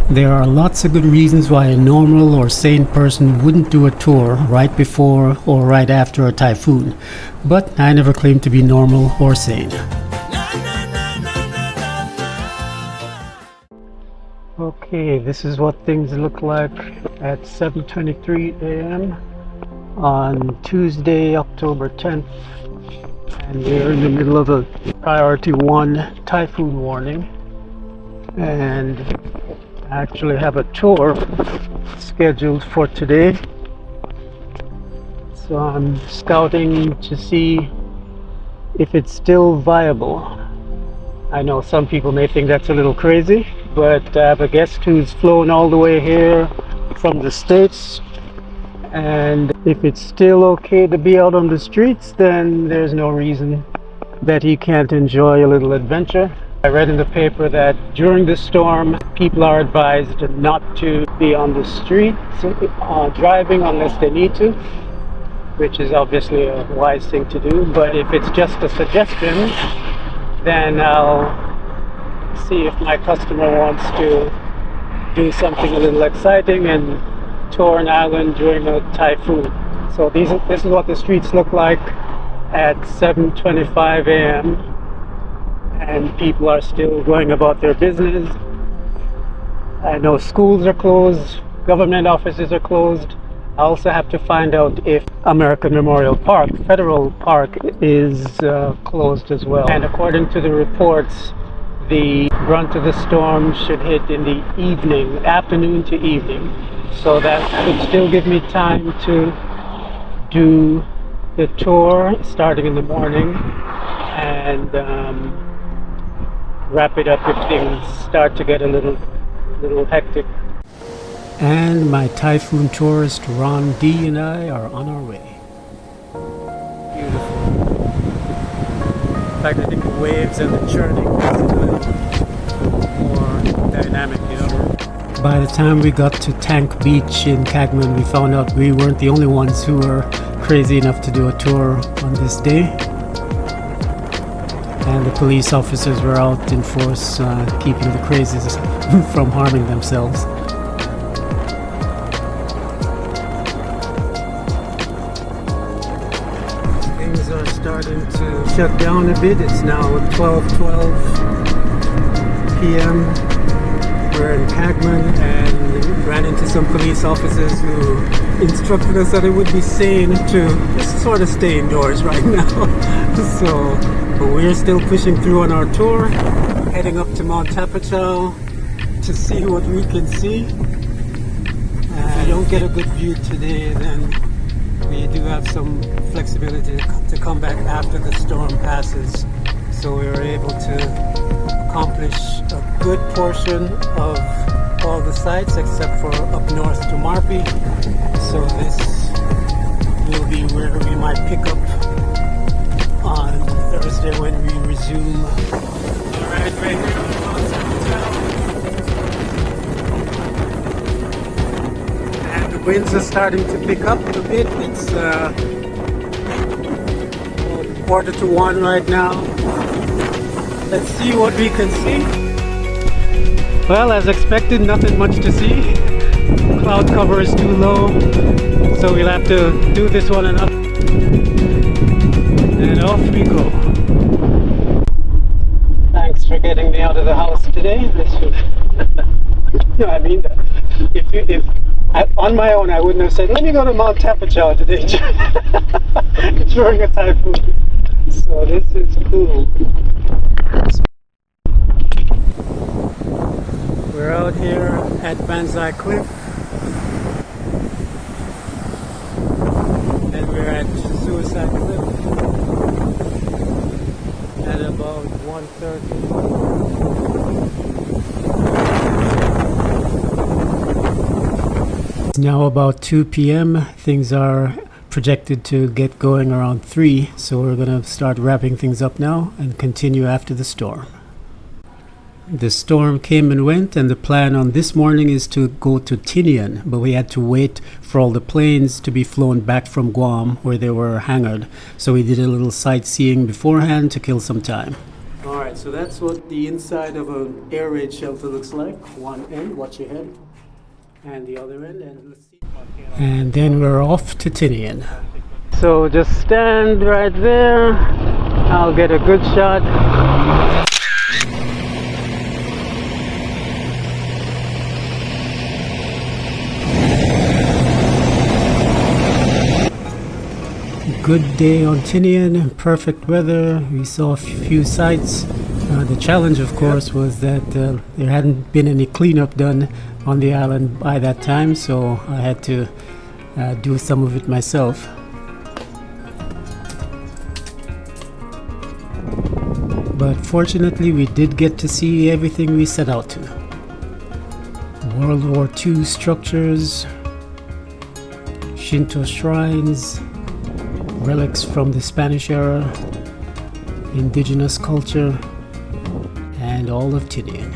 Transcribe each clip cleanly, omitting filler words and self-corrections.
There are lots of good reasons why a normal or sane person wouldn't do a tour right before or right after a typhoon, but I never claim to be normal or sane. Okay, this is what things look like at 7:23 a.m. on Tuesday, October 10th, and we're in the middle of a Priority 1 typhoon warning, and I actually have a tour scheduled for today, so I'm scouting to see if it's still viable. I know some people may think that's a little crazy, but I have a guest who's flown all the way here from the States, and if it's still okay to be out on the streets, then there's no reason that he can't enjoy a little adventure. I read in the paper that during the storm, people are advised not to be on the streets driving unless they need to, which is obviously a wise thing to do. But if it's just a suggestion, then I'll see if my customer wants to do something a little exciting and tour an island during a typhoon. So this is what the streets look like at 7:25 a.m. and people are still going about their business. I know schools are closed, government offices are closed. I also have to find out if American Memorial Park, Federal Park, is closed as well. And according to the reports, the brunt of the storm should hit in the evening, afternoon to evening. So that could still give me time to do the tour starting in the morning and wrap it up if things start to get a little hectic. And my typhoon tourist Ron D and I are on our way. Beautiful. In fact, I think the waves and the churning is a little more dynamic, you know. By the time we got to Tank Beach in Cagman, we found out we weren't the only ones who were crazy enough to do a tour on this day. And the police officers were out in force, keeping the crazies from harming themselves. Things are starting to shut down a bit. It's now 12:12 p.m. We're in Cagman and ran into some police officers who instructed us that it would be sane to just sort of stay indoors right now. But we're still pushing through on our tour, heading up to Mount Tapachal to see what we can see. If we don't get a good view today, then we do have some flexibility to come back after the storm passes. So we were able to accomplish a good portion of all the sites except for up north to Marpi. So this will be where we might pick up on Thursday when we resume. Alright, right here on Mount Tapachal. And the winds are starting to pick up a bit. It's 1:45 right now. Let's see what we can see. Well, as expected, nothing much to see. Cloud cover is too low, so we'll have to do this one and up. And off we go. Thanks for getting me out of the house today. I mean, if on my own I wouldn't have said, let me go to Mount Tapachal today during a typhoon. So this is cool. We're out here at Banzai Cliff, and we're at Suicide Cliff at about 1:30. It's now about 2 p.m. Things are projected to get going around 3, so we're going to start wrapping things up now and continue after the storm. The storm came and went, and the plan on this morning is to go to Tinian, but we had to wait for all the planes to be flown back from Guam where they were hangared. So we did a little sightseeing beforehand to kill some time. Alright, Alright, so that's what the inside of an air raid shelter looks like. One end, watch your head, and the other end, and let's see. And then we're off to Tinian. So just stand right there. I'll get a good shot. Good day on Tinian, perfect weather. We saw a few sights. The challenge, of course, was that there hadn't been any cleanup done on the island by that time, so I had to do some of it myself. But fortunately, we did get to see everything we set out to. World War II structures, Shinto shrines, relics from the Spanish era, indigenous culture, and all of Tinian.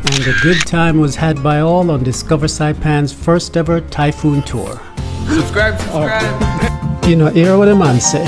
And a good time was had by all on Discover Saipan's first ever Typhoon tour. Subscribe. You know, hear what a man say.